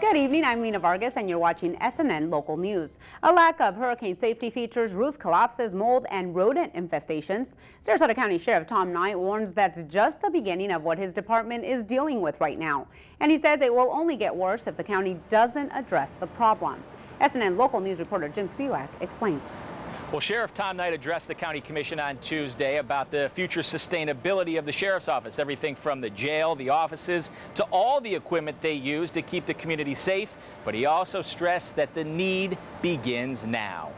Good evening, I'm Lena Vargas and you're watching SNN Local News. A lack of hurricane safety features, roof collapses, mold and rodent infestations. Sarasota County Sheriff Tom Knight warns that's just the beginning of what his department is dealing with right now. And he says it will only get worse if the county doesn't address the problem. SNN Local News reporter Jim Spiewak explains. Well, Sheriff Tom Knight addressed the County Commission on Tuesday about the future sustainability of the Sheriff's Office, everything from the jail, the offices, to all the equipment they use to keep the community safe. But he also stressed that the need begins now.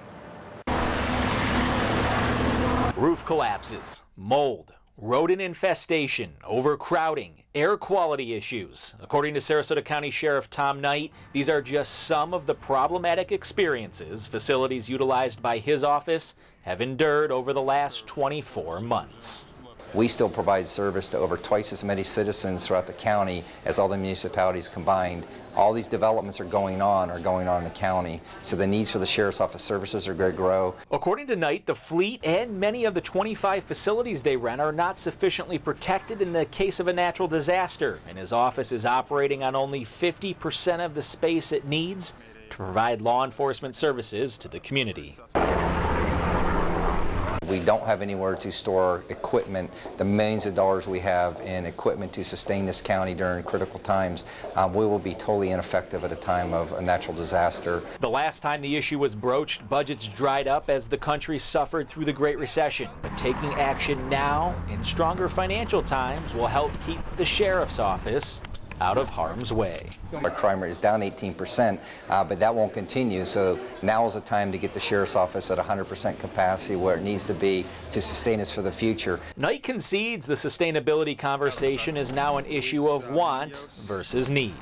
Roof collapses, mold, rodent infestation, overcrowding, air quality issues. According to Sarasota County Sheriff Tom Knight, these are just some of the problematic experiences facilities utilized by his office have endured over the last 24 months. We still provide service to over twice as many citizens throughout the county as all the municipalities combined. All these developments are going on in the county, so the needs for the Sheriff's Office services are going to grow. According to Knight, the fleet and many of the 25 facilities they rent are not sufficiently protected in the case of a natural disaster, and his office is operating on only 50% of the space it needs to provide law enforcement services to the community. We don't have anywhere to store equipment. The millions of dollars we have in equipment to sustain this county during critical times, we will be totally ineffective at a time of a natural disaster. The last time the issue was broached, budgets dried up as the country suffered through the Great Recession. But taking action now in stronger financial times will help keep the Sheriff's Office out of harm's way. Our crime rate is down 18%, but that won't continue, so now is the time to get the Sheriff's Office at 100% capacity where it needs to be to sustain us for the future. Knight concedes the sustainability conversation is now an issue of want versus need.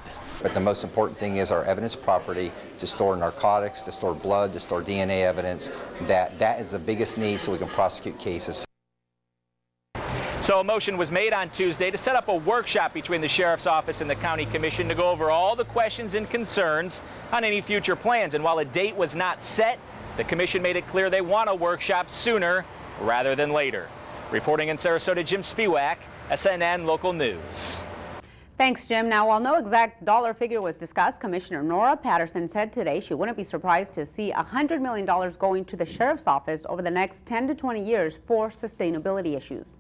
But the most important thing is our evidence property to store narcotics, to store blood, to store DNA evidence. That is the biggest need so we can prosecute cases. So a motion was made on Tuesday to set up a workshop between the Sheriff's Office and the County Commission to go over all the questions and concerns on any future plans. And while a date was not set, the Commission made it clear they want a workshop sooner rather than later. Reporting in Sarasota, Jim Spiewak, SNN Local News. Thanks, Jim. Now, while no exact dollar figure was discussed, Commissioner Nora Patterson said today she wouldn't be surprised to see $100 million going to the Sheriff's Office over the next 10 to 20 years for sustainability issues.